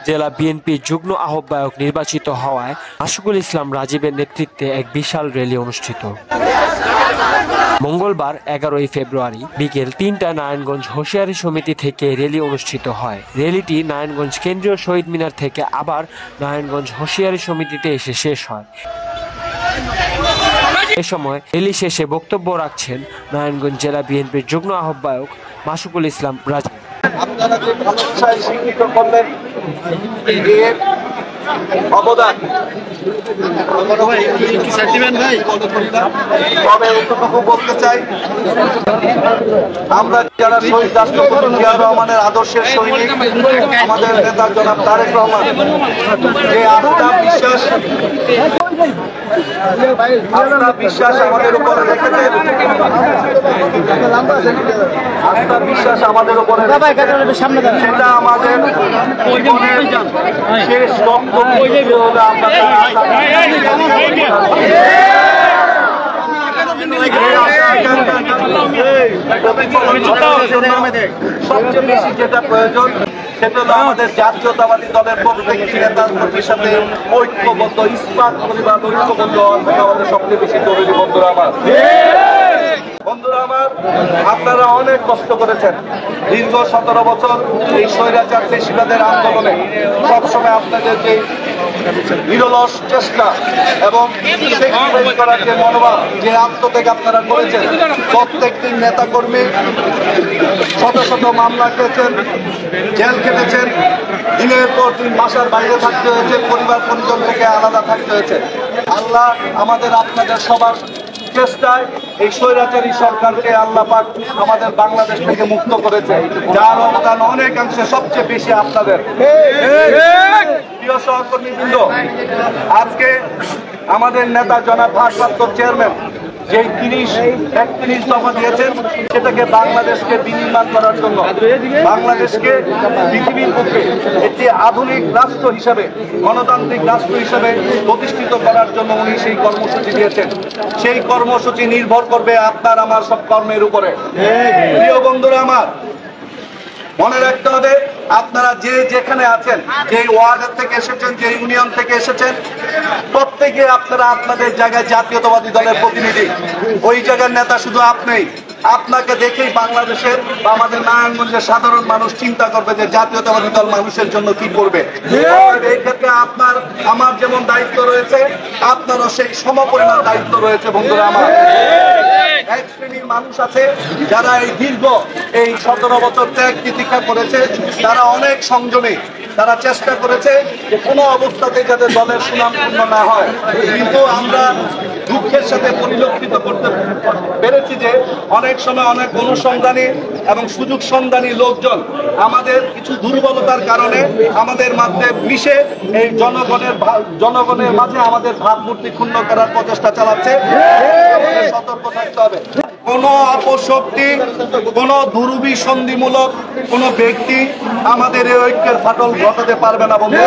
জেলা বিএনপির যুগ্ম আহ্বায়ক নির্বাচিত হওয়ায় আশিকুল ইসলাম রাজীবের নেতৃত্বে এক বিশাল র্যালি অনুষ্ঠিত। মঙ্গলবার 11 ফেব্রুয়ারি বিকেল 3টায় নারায়ণগঞ্জ হুঁশিয়ারি সমিতি থেকে র্যালি অনুষ্ঠিত হয়। র্যালিটি নারায়ণগঞ্জ কেন্দ্রীয় শহীদ মিনার থেকে আবার নারায়ণগঞ্জ হুঁশিয়ারি সমিতিতে এসে শেষ হয়। এ সময় র্যালি শেষে বক্তব্য রাখছেন নারায়ণগঞ্জ জেলা বিএনপির যুগ্ম আহ্বায়ক আশিকুল ইসলাম রাজীব। আপনারা যে ভালোবাসায় শিক্ষিত করলেন অবদান তবে এতটুকু বলতে চাই, আমরা যারা শহীদ রাষ্ট্রপতি জিয়া রহমানের আদর্শের সৈনিক, আমাদের নেতা জনাব তারেক রহমান যে আস্থা বিশ্বাস আমাদের উপরে রেখেছেন, আস্থা বিশ্বাস আমাদের উপরে সেটা আমাদের জীবনের শেষ বক্তব্য হলে আমরা সবচেয়ে বেশি যেটা প্রয়োজন সেটা হলো আমাদের জাতীয়তাবাদী দলের প্রত্যেকটি নেতা কর্মীর সাথে ঐক্যবদ্ধ ইস্পাত পরিবার ঐক্যবদ্ধ আমাদের সবচেয়ে বেশি জরুরি। বন্ধুরা আমার, আপনারা অনেক কষ্ট করেছেন দীর্ঘ 17 বছর এই স্বৈরাচার ফ্যাসিবাদের আন্দোলনে। সবসময় আপনাদের যে নিরলস চেষ্টা এবং করার যে মনোভাব, যে আত্মত্যাগ আপনারা করেছেন, প্রত্যেকটি নেতা কর্মী শত শত মামলা খেয়েছেন, জেল খেটেছেন, দিনের পর দিন বাসার বাইরে থাকতে হয়েছে, পরিবার পরিজন থেকে আলাদা থাকতে হয়েছে। আল্লাহ আমাদের আপনাদের সবার চেষ্টায় এই স্বৈরাচারী সরকারকে আল্লাহ পাক আমাদের বাংলাদেশ থেকে মুক্ত করেছে, যার অবদান অনেকাংশে সবচেয়ে বেশি আপনাদের। প্রিয় সহকর্মীবৃন্দ, আজকে আমাদের নেতা জনাব ভারপ্রাপ্ত চেয়ারম্যান যে 31 দফা দিয়েছেন, সেটাকে বাংলাদেশকে বিনির্মাণ করার জন্য, বাংলাদেশকে পৃথিবীর বুকে একটি আধুনিক রাষ্ট্র হিসাবে, গণতান্ত্রিক রাষ্ট্র হিসাবে প্রতিষ্ঠিত করার জন্য উনি সেই কর্মসূচি দিয়েছেন। সেই কর্মসূচি নির্ভর করবে আপনার আমার সব কর্মের উপরে। প্রিয় বন্ধুরা আমার, মনে রাখতে হবে, আপনারা যে যেখানে আছেন, যে ওয়ার্ডের থেকে এসেছেন, যে ইউনিয়ন থেকে এসেছেন, প্রত্যেকে আপনারা আপনাদের জায়গায় জাতীয়তাবাদী দলের প্রতিনিধি। ওই জায়গার নেতা শুধু আপনি। আপনাকে দেখেই বাংলাদেশের বা আমাদের নারায়ণগঞ্জের সাধারণ মানুষ চিন্তা করবে যে জাতীয়তাবাদী দল মানুষের জন্য কি করবে। এই ক্ষেত্রে আপনার আমার যেমন দায়িত্ব রয়েছে, আপনারও সেই সমপরিমাণ দায়িত্ব রয়েছে। বন্ধুরা আমার, এক শ্রেণীর মানুষ আছে যারা এই দীর্ঘ 17 বছর ত্যাগ তিতিক্ষা করেছে, তারা অনেক সংযমী, তারা চেষ্টা করেছে যে কোনো অবস্থাতে যাতে দলের সুনাম পূর্ণ না হয়। কিন্তু আমরা দুঃখের সাথে পরিলক্ষিত করতে পেরেছি যে অনেক সময় অনেক অনুসন্ধানী এবং সুযোগ সন্ধানী লোকজন আমাদের কিছু দুর্বলতার কারণে আমাদের মাঝে মিশে এই জনগণের মাঝে আমাদের ভাবমূর্তি ক্ষুণ্ণ করার প্রচেষ্টা চালাচ্ছে। সতর্ক থাকতে হবে। কোন অপশক্তি, কোন দুরভিসন্ধিমূলক কোন ব্যক্তি আমাদের এই ঐক্যের ফাটল ঘটাতে পারবে না। বন্ধু,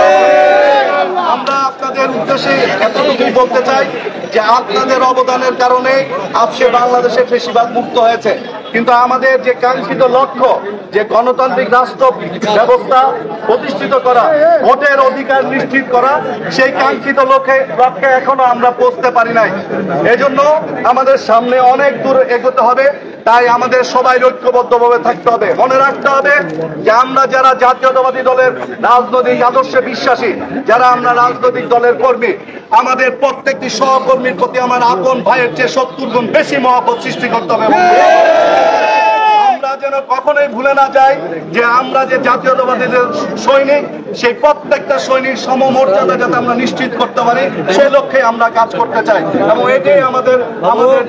আমরা আপনাদের উদ্দেশ্যে এতটুকুই বলতে চাই যে আপনাদের অবদানের কারণে আজকে বাংলাদেশে ফ্যাসিবাদ মুক্ত হয়েছে। কিন্তু আমাদের যে কাঙ্ক্ষিত লক্ষ্য, যে গণতান্ত্রিক রাষ্ট্র ব্যবস্থা প্রতিষ্ঠিত করা, ভোটের অধিকার নিশ্চিত করা, সেই কাঙ্ক্ষিত লক্ষ্যে এখনো আমরা পৌঁছতে পারি নাই। এজন্য আমাদের সামনে অনেক দূর এগোতে হবে। তাই আমাদের সবাই ঐক্যবদ্ধভাবে থাকতে হবে। মনে রাখতে হবে যে আমরা যারা জাতীয়তাবাদী দলের রাজনৈতিক আদর্শে বিশ্বাসী, যারা আমরা রাজনৈতিক দলের কর্মী, আমাদের প্রত্যেকটি সহকর্মীর প্রতি আমার আপন ভাইয়ের চেয়ে 70 গুণ বেশি মহব্বত সৃষ্টি করতে হবে। আমরা যেন কখনোই ভুলে না যাই যে আমরা যে জাতীয়তাবাদীদের সৈনিক, সেই প্রত্যেকটা সৈনিক সমমর্যাদা যাতে আমরা নিশ্চিত করতে পারি, সেই লক্ষ্যে আমরা কাজ করতে চাই। এবং এটাই আমাদের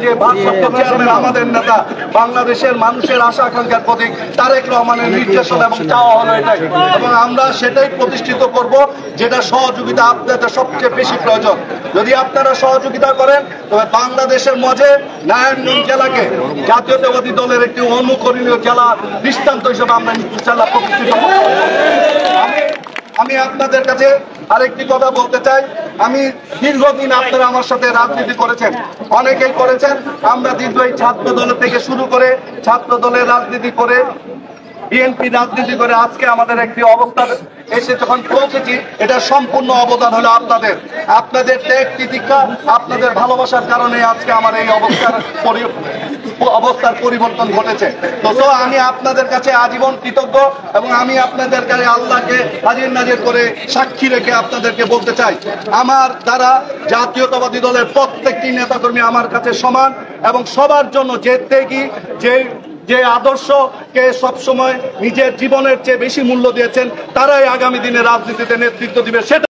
যে ভারপ্রাপ্ত চেয়ারম্যান, আমাদের নেতা, বাংলাদেশের মানুষের আশা আকাঙ্ক্ষার প্রতীক তারেক রহমানের নির্দেশনা এবং চাওয়া হলো এটাই। এবং আমরা সেটাই প্রতিষ্ঠিত করব, যেটা সহযোগিতা আপনাদের সবচেয়ে বেশি প্রয়োজন। যদি আপনারা সহযোগিতা করেন, তবে বাংলাদেশের মাঝে নারায়ণগঞ্জ জেলাকে জাতীয়তাবাদী দলের একটি অনুকরণীয় জেলা দৃষ্টান্ত হিসেবে আমরা ইনশাআল্লাহ প্রতিষ্ঠিত করব। আমি আপনাদের কাছে আরেকটি কথা বলতে চাই। আমি দীর্ঘদিন, আপনারা আমার সাথে রাজনীতি করেছেন, অনেকেই করেছেন। আমরা দীর্ঘ এই ছাত্র দলের থেকে শুরু করে ছাত্র দলের রাজনীতি করে বিএনপি রাজনীতি করে আজকে আমাদের একটি অবস্থা এসে যখন পৌঁছেছি, এটা সম্পূর্ণ অবদান হলো আপনাদের। আপনাদের ত্যাগ তিতিক্ষা, আপনাদের ভালোবাসার কারণে আজকে আমার এই অবস্থার পরিবর্তন ঘটেছে। তো আমি আপনাদের কাছে আজীবন কৃতজ্ঞ, এবং আমি আপনাদের কাছে আল্লাহকে হাজির নাজির করে সাক্ষী রেখে আপনাদেরকে বলতে চাই, আমার দ্বারা জাতীয়তাবাদী দলের প্রত্যেকটি নেতাকর্মী আমার কাছে সমান, এবং সবার জন্য যে ত্যাগী, যে আদর্শকে সবসময় নিজের জীবনের চেয়ে বেশি মূল্য দিয়েছেন, তারাই আগামী দিনে রাজনীতিতে নেতৃত্ব দিবে। সেটা